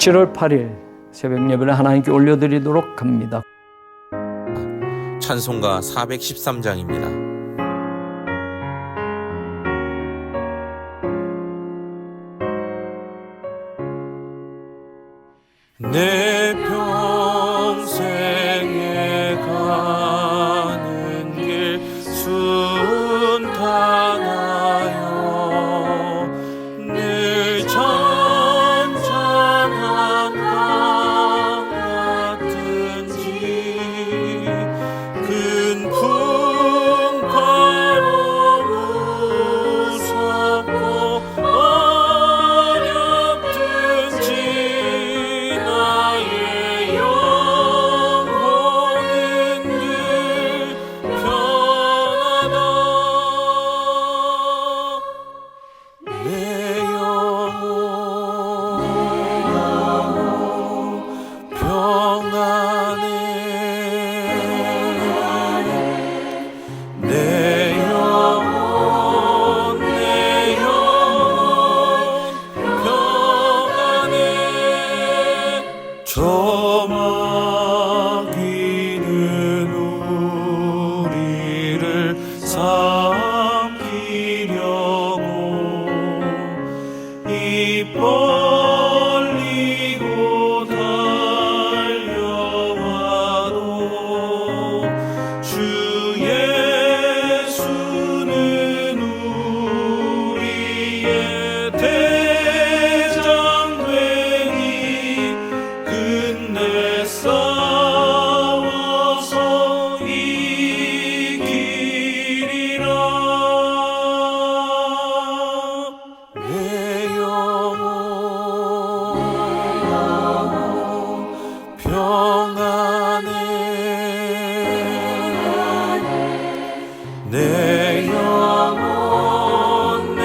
7월 8일 새벽 예배를 하나님께 올려드리도록 합니다. 찬송가 413장입니다. 내 평생에 가는 길 순탄하여 늘 찬찬한 강 같은지 큰 풍파로 무섭고 어렵든지 나의 영혼은 늘 편하다. 내 영혼 평안해. 내 영혼 평안해. 저 마귀는 우리를 삼키려고 입 벌리고 달려와도 주 예수는 우리의 대장되니 끝내 싸워서 이기리라. 내 영혼 평안해. 내 영혼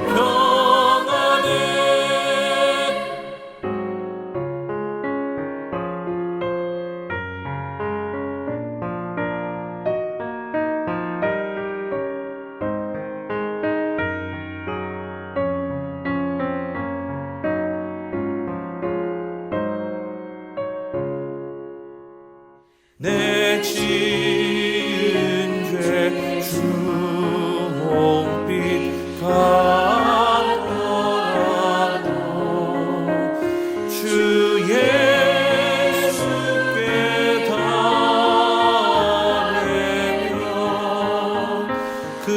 평안해. 내 지은 죄 주홍빛 같더라도 주 예수께 달래며 그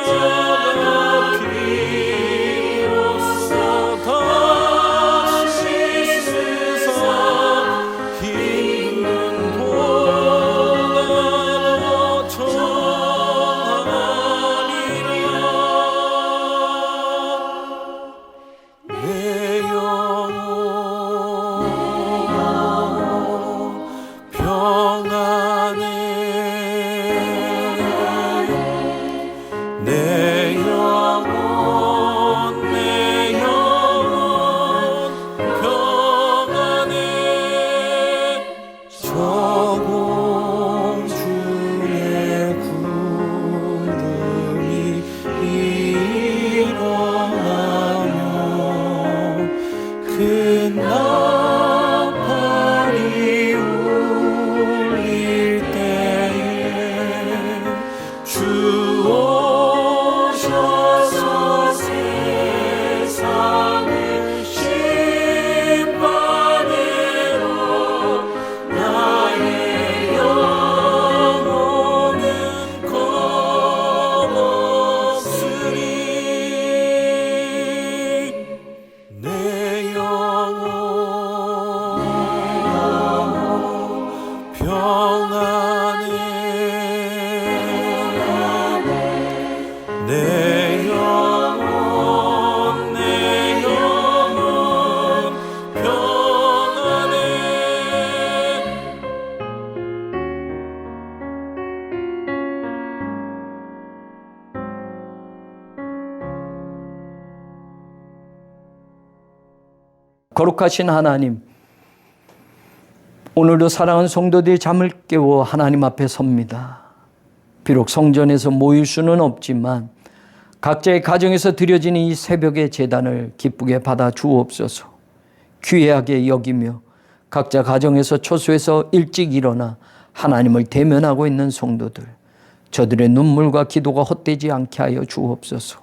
십자가 피로써 다시 세상 힘든 보다 청하리라. 내 영혼 평안해. 내 영혼 평안해. 저 공중의 구름이 일어나며 큰 나팔이 울릴 때에 주 오셔서 세상을 심판으로 나의 영혼은 거머쓰리. 내 영혼 평안해. 내 영혼 평안해. 거룩하신 하나님, 오늘도 사랑하는 성도들이 잠을 깨워 하나님 앞에 섭니다. 비록 성전에서 모일 수는 없지만 각자의 가정에서 드려지는 이 새벽의 제단을 기쁘게 받아 주옵소서. 귀하게 여기며 각자 가정에서 초소에서 일찍 일어나 하나님을 대면하고 있는 성도들, 저들의 눈물과 기도가 헛되지 않게 하여 주옵소서.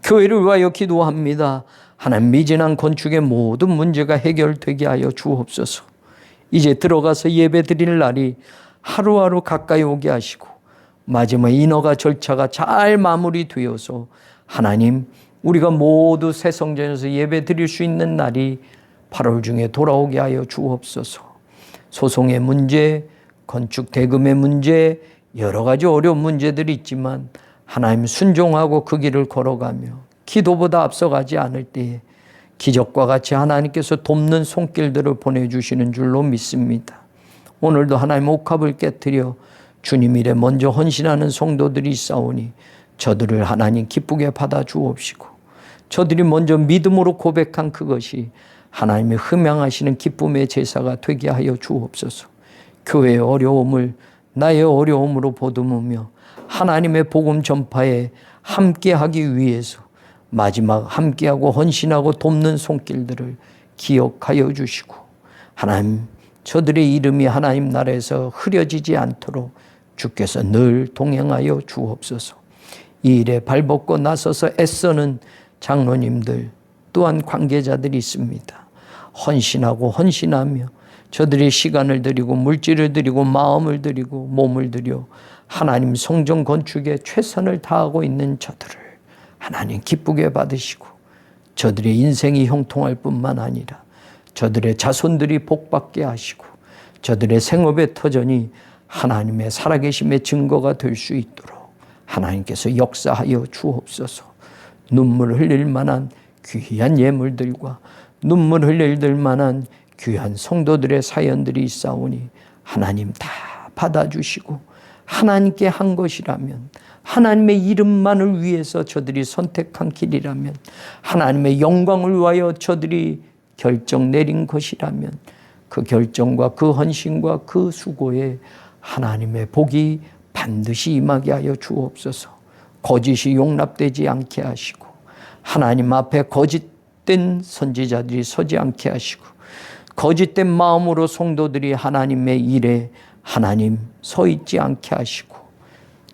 교회를 위하여 기도합니다. 하나님, 미진한 건축의 모든 문제가 해결되게 하여 주옵소서. 이제 들어가서 예배 드릴 날이 하루하루 가까이 오게 하시고 마지막 인허가 절차가 잘 마무리되어서 하나님, 우리가 모두 새 성전에서 예배 드릴 수 있는 날이 8월 중에 돌아오게 하여 주옵소서. 소송의 문제, 건축 대금의 문제, 여러 가지 어려운 문제들이 있지만 하나님, 순종하고 그 길을 걸어가며 기도보다 앞서가지 않을 때에 기적과 같이 하나님께서 돕는 손길들을 보내주시는 줄로 믿습니다. 오늘도 하나님, 옥합을 깨뜨려 주님 일에 먼저 헌신하는 성도들이 있사오니 저들을 하나님 기쁘게 받아 주옵시고, 저들이 먼저 믿음으로 고백한 그것이 하나님의 흠양하시는 기쁨의 제사가 되게 하여 주옵소서. 교회의 어려움을 나의 어려움으로 보듬으며 하나님의 복음 전파에 함께하기 위해서 마지막 함께하고 헌신하고 돕는 손길들을 기억하여 주시고, 하나님, 저들의 이름이 하나님 나라에서 흐려지지 않도록 주께서 늘 동행하여 주옵소서. 이 일에 발벗고 나서서 애쓰는 장로님들 또한 관계자들이 있습니다. 헌신하고 헌신하며 저들의 시간을 드리고 물질을 드리고 마음을 드리고 몸을 드려 하나님 성전 건축에 최선을 다하고 있는 저들을 하나님 기쁘게 받으시고, 저들의 인생이 형통할 뿐만 아니라 저들의 자손들이 복받게 하시고 저들의 생업의 터전이 하나님의 살아계심의 증거가 될 수 있도록 하나님께서 역사하여 주옵소서. 눈물 흘릴 만한 귀한 예물들과 눈물 흘릴 만한 귀한 성도들의 사연들이 있사오니 하나님 다 받아주시고, 하나님께 한 것이라면, 하나님의 이름만을 위해서 저들이 선택한 길이라면, 하나님의 영광을 위하여 저들이 결정 내린 것이라면 그 결정과 그 헌신과 그 수고에 하나님의 복이 반드시 임하게 하여 주옵소서. 거짓이 용납되지 않게 하시고 하나님 앞에 거짓된 선지자들이 서지 않게 하시고 거짓된 마음으로 성도들이 하나님의 일에 하나님 서 있지 않게 하시고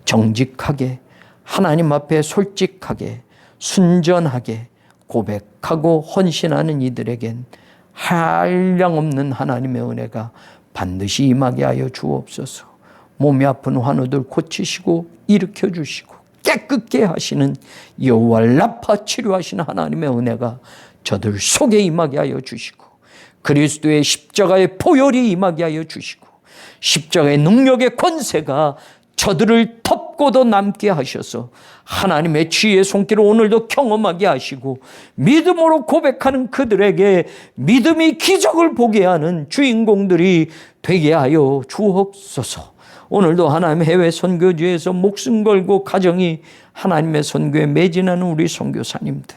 정직하게 하나님 앞에 솔직하게 순전하게 고백하고 헌신하는 이들에겐 한량없는 하나님의 은혜가 반드시 임하게 하여 주옵소서. 몸이 아픈 환우들 고치시고 일으켜 주시고 깨끗게 하시는 여호와 라파 치료하시는 하나님의 은혜가 저들 속에 임하게 하여 주시고, 그리스도의 십자가의 보혈이 임하게 하여 주시고 십자가의 능력의 권세가 저들을 덮고도 남게 하셔서 하나님의 지혜의 손길을 오늘도 경험하게 하시고 믿음으로 고백하는 그들에게 믿음이 기적을 보게 하는 주인공들이 되게 하여 주옵소서. 오늘도 하나님 해외 선교지에서 목숨 걸고 가정이 하나님의 선교에 매진하는 우리 선교사님들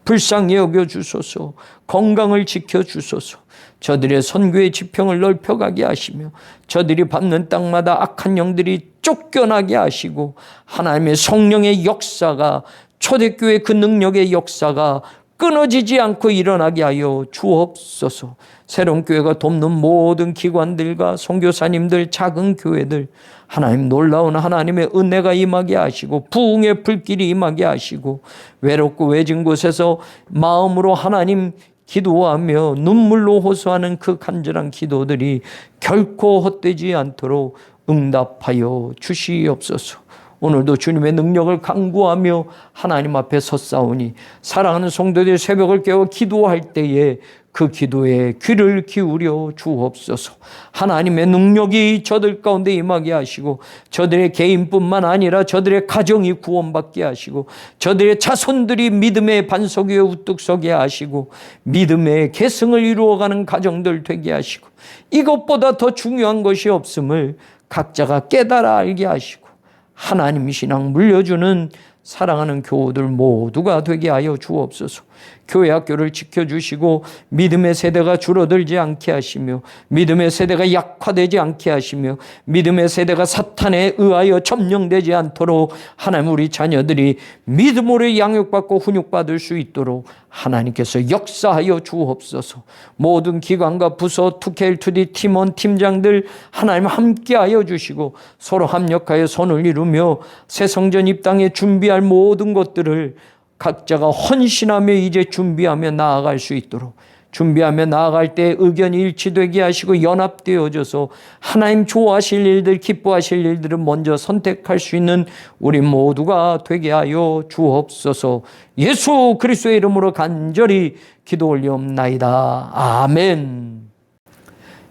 불쌍히 여겨주소서. 건강을 지켜주소서. 저들의 선교의 지평을 넓혀가게 하시며 저들이 밟는 땅마다 악한 영들이 쫓겨나게 하시고 하나님의 성령의 역사가, 초대교회 그 능력의 역사가 끊어지지 않고 일어나게 하여 주옵소서. 새로운 교회가 돕는 모든 기관들과 선교사님들, 작은 교회들 하나님 놀라운 하나님의 은혜가 임하게 하시고 부흥의 불길이 임하게 하시고 외롭고 외진 곳에서 마음으로 하나님 기도하며 눈물로 호소하는 그 간절한 기도들이 결코 헛되지 않도록 응답하여 주시옵소서. 오늘도 주님의 능력을 간구하며 하나님 앞에 섰사오니 사랑하는 성도들의 새벽을 깨워 기도할 때에 그 기도에 귀를 기울여 주옵소서. 하나님의 능력이 저들 가운데 임하게 하시고 저들의 개인뿐만 아니라 저들의 가정이 구원받게 하시고 저들의 자손들이 믿음의 반석 위에 우뚝 서게 하시고 믿음의 계승을 이루어가는 가정들 되게 하시고 이것보다 더 중요한 것이 없음을 각자가 깨달아 알게 하시고 하나님 신앙 물려주는 사랑하는 교우들 모두가 되게 하여 주옵소서. 교회 학교를 지켜주시고 믿음의 세대가 줄어들지 않게 하시며 믿음의 세대가 약화되지 않게 하시며 믿음의 세대가 사탄에 의하여 점령되지 않도록 하나님 우리 자녀들이 믿음으로 양육받고 훈육받을 수 있도록 하나님께서 역사하여 주옵소서. 모든 기관과 부서, 투케일, 투디, 팀원, 팀장들 하나님 함께하여 주시고 서로 합력하여 손을 이루며 새 성전 입당에 준비할 모든 것들을 각자가 헌신하며 이제 준비하며 나아갈 수 있도록, 준비하며 나아갈 때 의견이 일치되게 하시고 연합되어져서 하나님 좋아하실 일들, 기뻐하실 일들을 먼저 선택할 수 있는 우리 모두가 되게 하여 주옵소서. 예수 그리스도의 이름으로 간절히 기도 올리옵나이다. 아멘.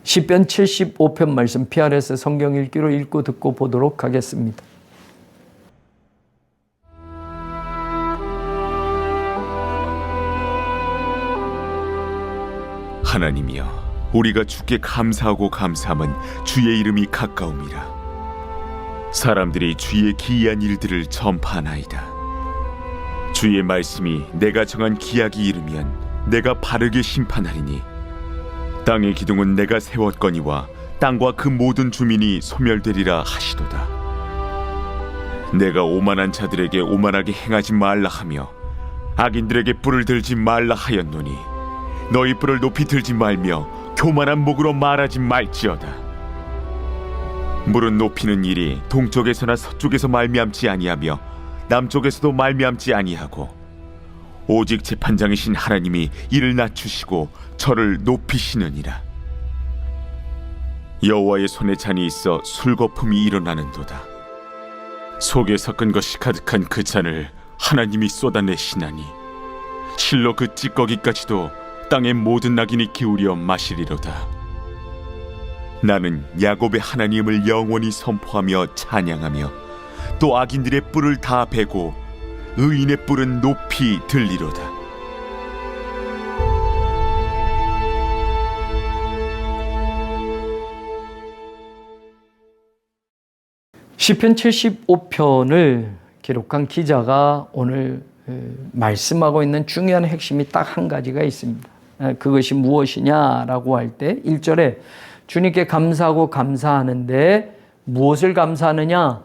시편 75편 말씀 PRS 성경 읽기로 읽고 듣고 보도록 하겠습니다. 하나님이여, 우리가 주께 감사하고 감사함은 주의 이름이 가까움이라. 사람들이 주의 기이한 일들을 전파하나이다. 주의 말씀이 내가 정한 기약이 이르면 내가 바르게 심판하리니 땅의 기둥은 내가 세웠거니와 땅과 그 모든 주민이 소멸되리라 하시도다. 내가 오만한 자들에게 오만하게 행하지 말라 하며 악인들에게 뿔을 들지 말라 하였노니 너희 뿔을 높이 들지 말며 교만한 목으로 말하지 말지어다. 물은 높이는 일이 동쪽에서나 서쪽에서 말미암지 아니하며 남쪽에서도 말미암지 아니하고 오직 재판장이신 하나님이 이를 낮추시고 저를 높이시느니라. 여호와의 손에 잔이 있어 술거품이 일어나는도다. 속에 섞은 것이 가득한 그 잔을 하나님이 쏟아내시나니 실로 그 찌꺼기까지도 땅의 모든 낙인이 기울여 마시리로다. 나는 야곱의 하나님을 영원히 선포하며 찬양하며 또 악인들의 뿔을 다 베고 의인의 뿔은 높이 들리로다. 시편 75편을 기록한 기자가 오늘 말씀하고 있는 중요한 핵심이 딱 한 가지가 있습니다. 그것이 무엇이냐라고 할 때 1절에 주님께 감사하고 감사하는데 무엇을 감사하느냐?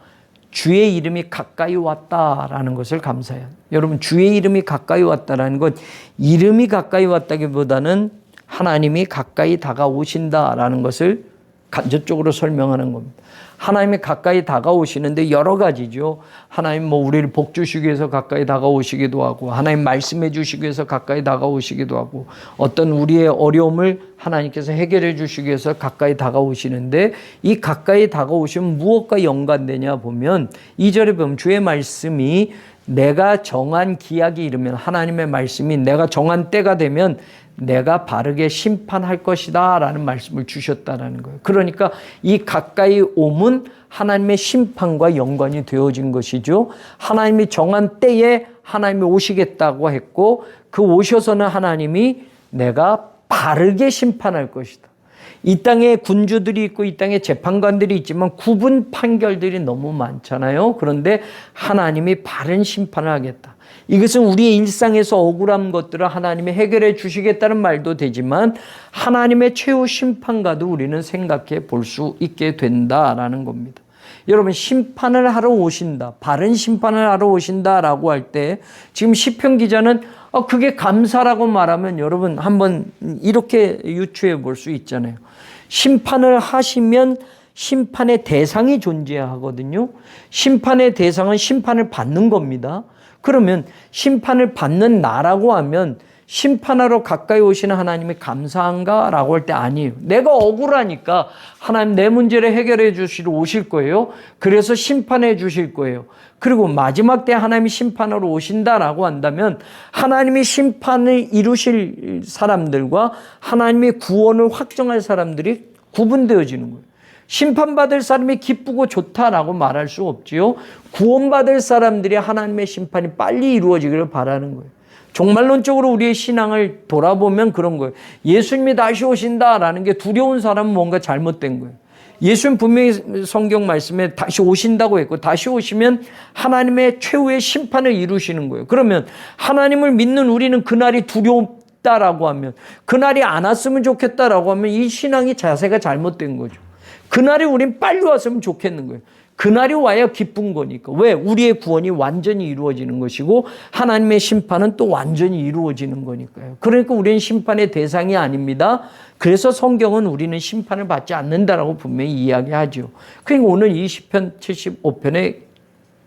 주의 이름이 가까이 왔다라는 것을 감사해요. 여러분, 주의 이름이 가까이 왔다라는 것, 이름이 가까이 왔다기보다는 하나님이 가까이 다가오신다라는 것을 간접적으로 설명하는 겁니다. 하나님이 가까이 다가오시는데 여러 가지죠. 하나님 우리를 복 주시기 위해서 가까이 다가오시기도 하고, 하나님 말씀해 주시기 위해서 가까이 다가오시기도 하고, 어떤 우리의 어려움을 하나님께서 해결해 주시기 위해서 가까이 다가오시는데, 이 가까이 다가오시면 무엇과 연관되냐 보면 2절에 보면 주의 말씀이 내가 정한 기약이 이르면, 하나님의 말씀이 내가 정한 때가 되면 내가 바르게 심판할 것이다 라는 말씀을 주셨다라는 거예요. 그러니까 이 가까이 옴은 하나님의 심판과 연관이 되어진 것이죠. 하나님이 정한 때에 하나님이 오시겠다고 했고, 그 오셔서는 하나님이 내가 바르게 심판할 것이다. 이 땅에 군주들이 있고 이 땅에 재판관들이 있지만 구분 판결들이 너무 많잖아요. 그런데 하나님이 바른 심판을 하겠다. 이것은 우리의 일상에서 억울한 것들을 하나님이 해결해 주시겠다는 말도 되지만 하나님의 최후 심판과도 우리는 생각해 볼 수 있게 된다라는 겁니다. 여러분, 심판을 하러 오신다, 바른 심판을 하러 오신다라고 할 때 지금 시편 기자는 그게 감사라고 말하면 여러분 한번 이렇게 유추해 볼 수 있잖아요. 심판을 하시면 심판의 대상이 존재하거든요. 심판의 대상은 심판을 받는 겁니다. 그러면 심판을 받는 나라고 하면 심판하러 가까이 오시는 하나님이 감사한가? 라고 할 때 아니에요. 내가 억울하니까 하나님 내 문제를 해결해 주시러 오실 거예요. 그래서 심판해 주실 거예요. 그리고 마지막 때 하나님이 심판하러 오신다라고 한다면 하나님이 심판을 이루실 사람들과 하나님의 구원을 확정할 사람들이 구분되어지는 거예요. 심판받을 사람이 기쁘고 좋다라고 말할 수 없지요. 구원받을 사람들이 하나님의 심판이 빨리 이루어지기를 바라는 거예요. 종말론적으로 우리의 신앙을 돌아보면 그런 거예요. 예수님이 다시 오신다라는 게 두려운 사람은 뭔가 잘못된 거예요. 예수님 분명히 성경 말씀에 다시 오신다고 했고 다시 오시면 하나님의 최후의 심판을 이루시는 거예요. 그러면 하나님을 믿는 우리는 그날이 두렵다라고 하면, 그날이 안 왔으면 좋겠다라고 하면 이 신앙이 자세가 잘못된 거죠. 그날이 우린 빨리 왔으면 좋겠는 거예요. 그날이 와야 기쁜 거니까. 왜? 우리의 구원이 완전히 이루어지는 것이고 하나님의 심판은 또 완전히 이루어지는 거니까요. 그러니까 우리는 심판의 대상이 아닙니다. 그래서 성경은 우리는 심판을 받지 않는다라고 분명히 이야기하죠. 그러니까 오늘 이 시편 75편의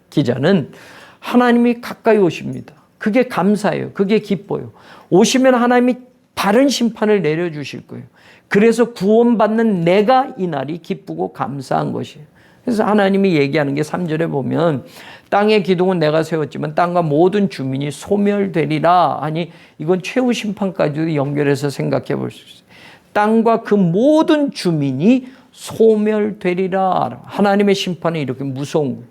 기자는 하나님이 가까이 오십니다. 그게 감사해요. 그게 기뻐요. 오시면 하나님이 바른 심판을 내려주실 거예요. 그래서 구원받는 내가 이 날이 기쁘고 감사한 것이에요. 그래서 하나님이 얘기하는 게 3절에 보면 땅의 기둥은 내가 세웠지만 땅과 모든 주민이 소멸되리라 하니, 이건 최후 심판까지도 연결해서 생각해 볼 수 있어요. 땅과 그 모든 주민이 소멸되리라. 하나님의 심판은 이렇게 무서운 거예요.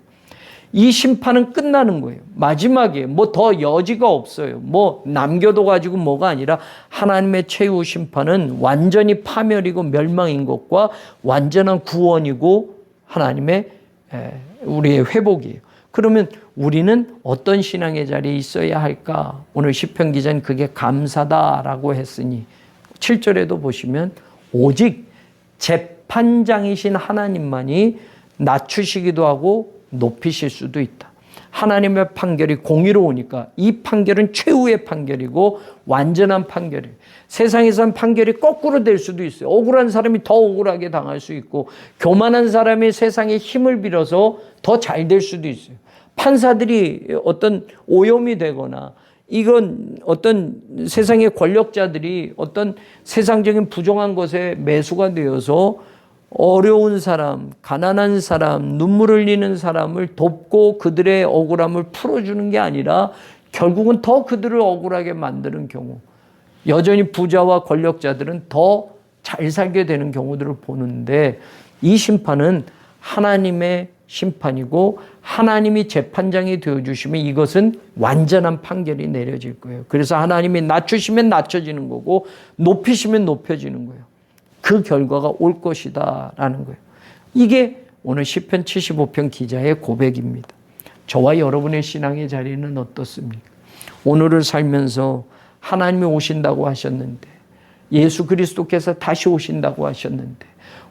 이 심판은 끝나는 거예요. 마지막에 뭐 더 여지가 없어요. 뭐 남겨둬 가지고 뭐가 아니라 하나님의 최후 심판은 완전히 파멸이고 멸망인 것과 완전한 구원이고 하나님의 우리의 회복이에요. 그러면 우리는 어떤 신앙의 자리에 있어야 할까? 오늘 시편 기자는 그게 감사다라고 했으니 7절에도 보시면 오직 재판장이신 하나님만이 낮추시기도 하고 높이실 수도 있다. 하나님의 판결이 공의로우니까 이 판결은 최후의 판결이고 완전한 판결이에요. 세상에서는 판결이 거꾸로 될 수도 있어요. 억울한 사람이 더 억울하게 당할 수 있고 교만한 사람이 세상에 힘을 빌어서 더 잘 될 수도 있어요. 판사들이 어떤 오염이 되거나 이건 어떤 세상의 권력자들이 어떤 세상적인 부정한 것에 매수가 되어서 어려운 사람, 가난한 사람, 눈물 흘리는 사람을 돕고 그들의 억울함을 풀어주는 게 아니라 결국은 더 그들을 억울하게 만드는 경우, 여전히 부자와 권력자들은 더 잘 살게 되는 경우들을 보는데, 이 심판은 하나님의 심판이고 하나님이 재판장이 되어주시면 이것은 완전한 판결이 내려질 거예요. 그래서 하나님이 낮추시면 낮춰지는 거고 높이시면 높여지는 거예요. 그 결과가 올 것이다 라는 거예요. 이게 오늘 시편 75편 기자의 고백입니다. 저와 여러분의 신앙의 자리는 어떻습니까? 오늘을 살면서 하나님이 오신다고 하셨는데, 예수 그리스도께서 다시 오신다고 하셨는데,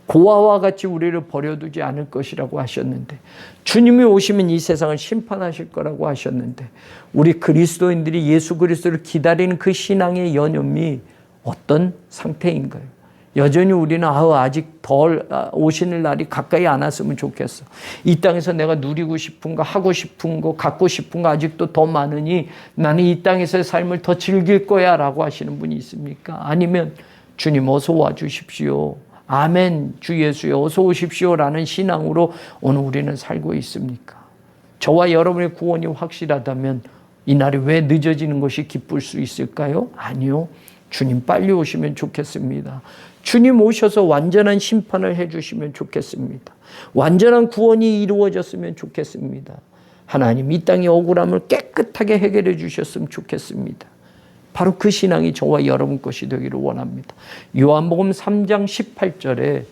고아와 같이 우리를 버려두지 않을 것이라고 하셨는데, 주님이 오시면 이 세상을 심판하실 거라고 하셨는데, 우리 그리스도인들이 예수 그리스도를 기다리는 그 신앙의 여념이 어떤 상태인가요? 여전히 우리는 아직 덜 오시는 날이 가까이 안 왔으면 좋겠어. 이 땅에서 내가 누리고 싶은 거, 하고 싶은 거, 갖고 싶은 거 아직도 더 많으니 나는 이 땅에서의 삶을 더 즐길 거야 라고 하시는 분이 있습니까? 아니면 주님 어서 와 주십시오. 아멘 주 예수여 어서 오십시오 라는 신앙으로 오늘 우리는 살고 있습니까? 저와 여러분의 구원이 확실하다면 이 날이 왜 늦어지는 것이 기쁠 수 있을까요? 아니요. 주님 빨리 오시면 좋겠습니다. 주님 오셔서 완전한 심판을 해주시면 좋겠습니다. 완전한 구원이 이루어졌으면 좋겠습니다. 하나님 이 땅의 억울함을 깨끗하게 해결해 주셨으면 좋겠습니다. 바로 그 신앙이 저와 여러분 것이 되기를 원합니다. 요한복음 3장 18절에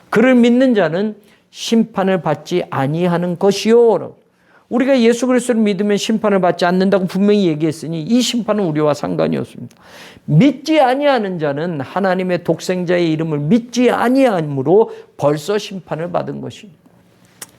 그를 믿는 자는 심판을 받지 아니하는 것이요. 우리가 예수 그리스도를 믿으면 심판을 받지 않는다고 분명히 얘기했으니 이 심판은 우리와 상관이 없습니다. 믿지 아니하는 자는 하나님의 독생자의 이름을 믿지 아니함으로 벌써 심판을 받은 것입니다.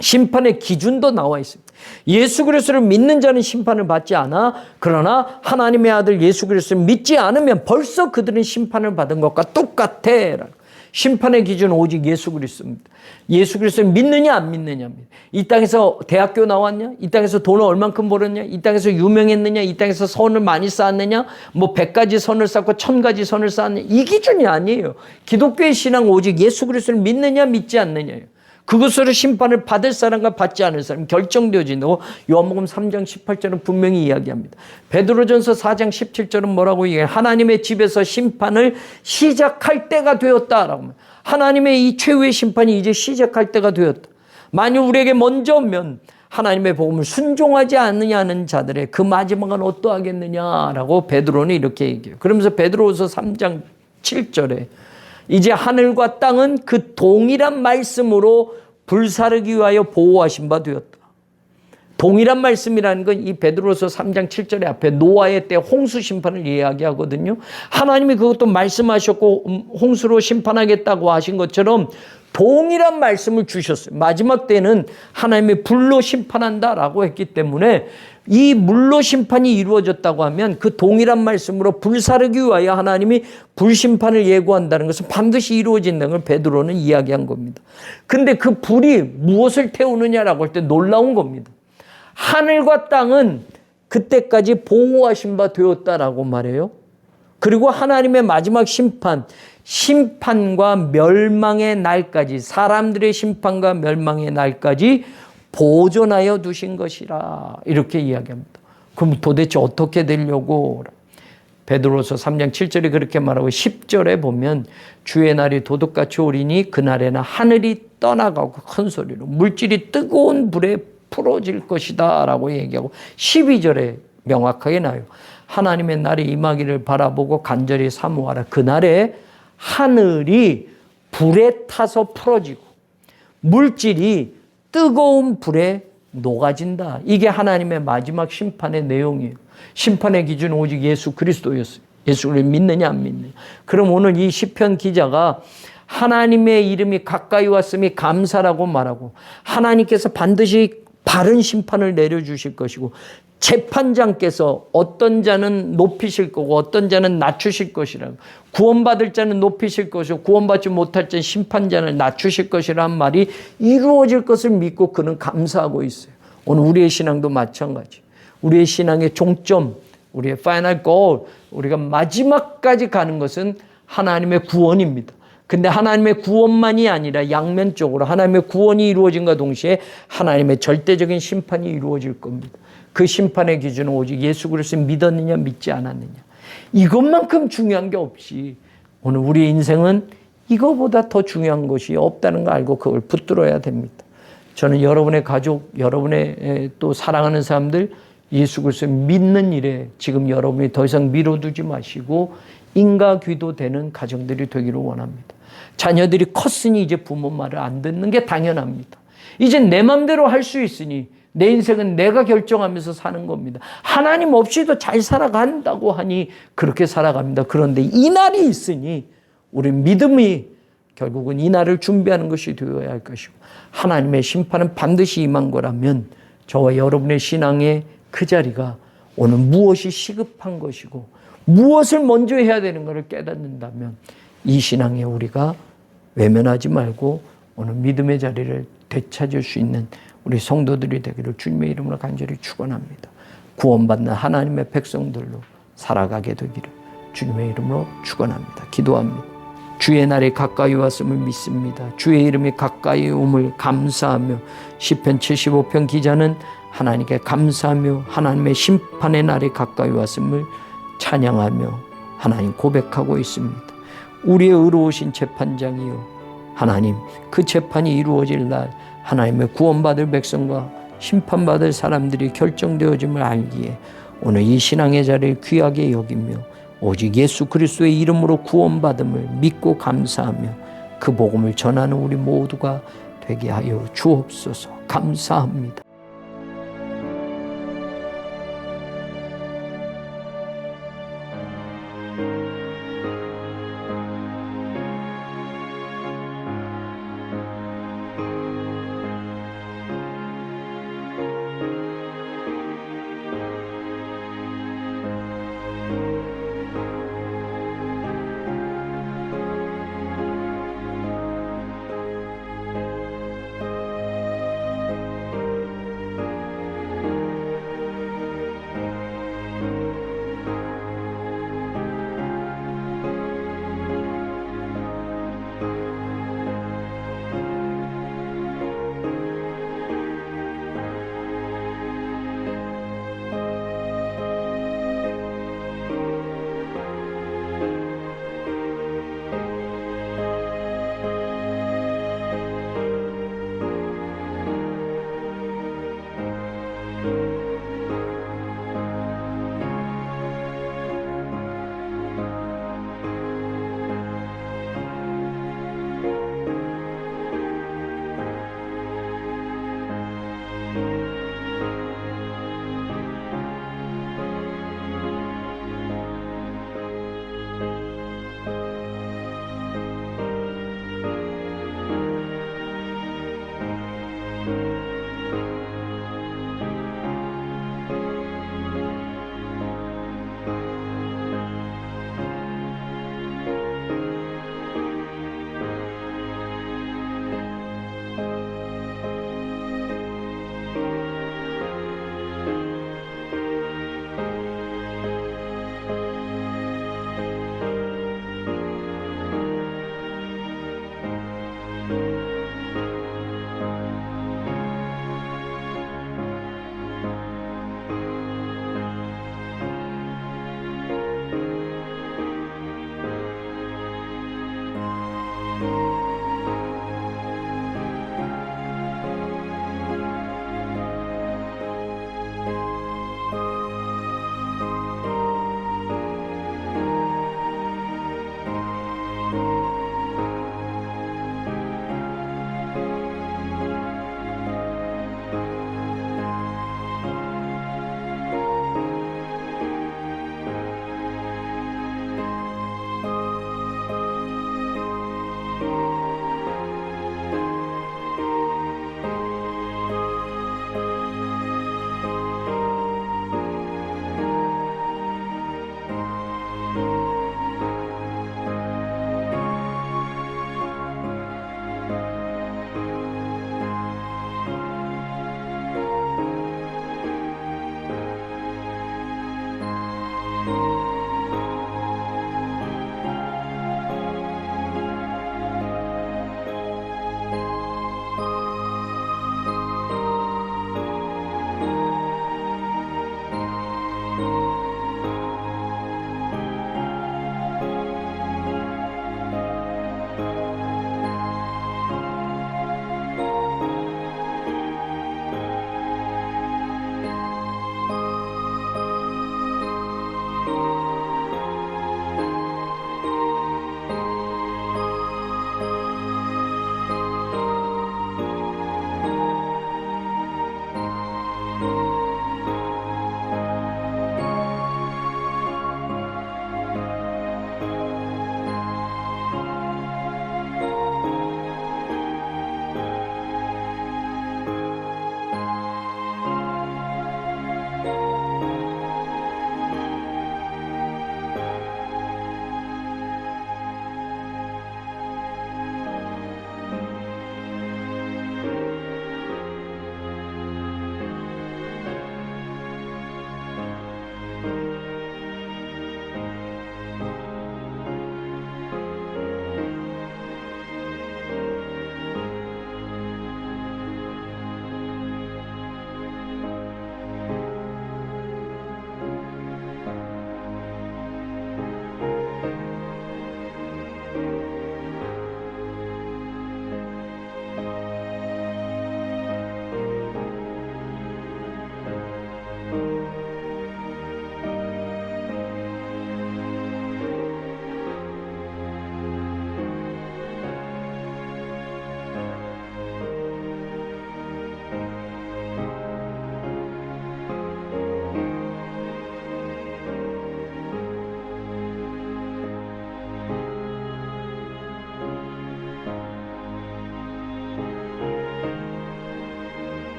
심판의 기준도 나와 있습니다. 예수 그리스도를 믿는 자는 심판을 받지 않아. 그러나 하나님의 아들 예수 그리스도를 믿지 않으면 벌써 그들은 심판을 받은 것과 똑같아. 심판의 기준은 오직 예수 그리스도입니다. 예수 그리스도를 믿느냐 안 믿느냐입니다. 이 땅에서 대학교 나왔냐? 이 땅에서 돈을 얼만큼 벌었냐? 이 땅에서 유명했느냐? 이 땅에서 선을 많이 쌓았느냐? 뭐 100가지 선을 쌓고 1000가지 선을 쌓았느냐? 이 기준이 아니에요. 기독교의 신앙은 오직 예수 그리스도를 믿느냐 믿지 않느냐예요. 그것으로 심판을 받을 사람과 받지 않을 사람 결정되어진다고 요한복음 3장 18절은 분명히 이야기합니다. 베드로전서 4장 17절은 뭐라고 얘기해요? 하나님의 집에서 심판을 시작할 때가 되었다라고. 하나님의 이 최후의 심판이 이제 시작할 때가 되었다. 만일 우리에게 먼저 오면 하나님의 복음을 순종하지 않느냐는 자들의 그 마지막은 어떠하겠느냐라고 베드로는 이렇게 얘기해요. 그러면서 베드로후서 3장 7절에 이제 하늘과 땅은 그 동일한 말씀으로 불사르기 위하여 보호하신 바 되었다. 동일한 말씀이라는 건 이 베드로서 3장 7절의 앞에 노아의 때 홍수 심판을 이야기하거든요. 하나님이 그것도 말씀하셨고 홍수로 심판하겠다고 하신 것처럼 동일한 말씀을 주셨어요. 마지막 때는 하나님이 불로 심판한다라고 했기 때문에 이 물로 심판이 이루어졌다고 하면 그 동일한 말씀으로 불사르기 위하여 하나님이 불심판을 예고한다는 것은 반드시 이루어진다는 걸 베드로는 이야기한 겁니다. 근데 그 불이 무엇을 태우느냐라고 할 때 놀라운 겁니다. 하늘과 땅은 그때까지 보호하신 바 되었다라고 말해요. 그리고 하나님의 마지막 심판과 멸망의 날까지, 사람들의 심판과 멸망의 날까지 보존하여 두신 것이라 이렇게 이야기합니다. 그럼 도대체 어떻게 되려고? 베드로서 3장 7절에 그렇게 말하고 10절에 보면 주의 날이 도둑같이 오리니 그날에는 하늘이 떠나가고 큰 소리로 물질이 뜨거운 불에 풀어질 것이다 라고 얘기하고 12절에 명확하게 나와요. 하나님의 날이 임하기를 바라보고 간절히 사모하라. 그날에 하늘이 불에 타서 풀어지고 물질이 뜨거운 불에 녹아진다. 이게 하나님의 마지막 심판의 내용이에요. 심판의 기준은 오직 예수 그리스도였어요. 예수를 믿느냐 안 믿느냐. 그럼 오늘 이 시편 기자가 하나님의 이름이 가까이 왔음이 감사라고 말하고 하나님께서 반드시 바른 심판을 내려주실 것이고 재판장께서 어떤 자는 높이실 거고 어떤 자는 낮추실 것이라고 구원받을 자는 높이실 것이고 구원받지 못할 자는 심판자를 낮추실 것이라는 말이 이루어질 것을 믿고 그는 감사하고 있어요. 오늘 우리의 신앙도 마찬가지. 우리의 신앙의 종점, 우리의 파이널 골, 우리가 마지막까지 가는 것은 하나님의 구원입니다. 근데 하나님의 구원만이 아니라 양면적으로 하나님의 구원이 이루어진과 동시에 하나님의 절대적인 심판이 이루어질 겁니다. 그 심판의 기준은 오직 예수 그리스도를 믿었느냐 믿지 않았느냐. 이것만큼 중요한 게 없이 오늘 우리의 인생은 이거보다 더 중요한 것이 없다는 걸 알고 그걸 붙들어야 됩니다. 저는 여러분의 가족, 여러분의 또 사랑하는 사람들 예수 그리스도를 믿는 일에 지금 여러분이 더 이상 미뤄두지 마시고 인가귀도 되는 가정들이 되기를 원합니다. 자녀들이 컸으니 이제 부모 말을 안 듣는 게 당연합니다. 이제 내 맘대로 할 수 있으니 내 인생은 내가 결정하면서 사는 겁니다. 하나님 없이도 잘 살아간다고 하니 그렇게 살아갑니다. 그런데 이 날이 있으니 우리 믿음이 결국은 이 날을 준비하는 것이 되어야 할 것이고 하나님의 심판은 반드시 임한 거라면 저와 여러분의 신앙의 그 자리가 오늘 무엇이 시급한 것이고 무엇을 먼저 해야 되는 것을 깨닫는다면 이 신앙에 우리가 외면하지 말고 오늘 믿음의 자리를 되찾을 수 있는 우리 성도들이 되기를 주님의 이름으로 간절히 축원합니다. 구원받는 하나님의 백성들로 살아가게 되기를 주님의 이름으로 축원합니다. 기도합니다. 주의 날이 가까이 왔음을 믿습니다. 주의 이름이 가까이 옴을 감사하며 시편 75편 기자는 하나님께 감사하며 하나님의 심판의 날이 가까이 왔음을 찬양하며 하나님 고백하고 있습니다. 우리의 의로우신 재판장이요 하나님 그 재판이 이루어질 날 하나님의 구원받을 백성과 심판받을 사람들이 결정되어짐을 알기에 오늘 이 신앙의 자리를 귀하게 여기며 오직 예수 그리스도의 이름으로 구원받음을 믿고 감사하며 그 복음을 전하는 우리 모두가 되게 하여 주옵소서. 감사합니다.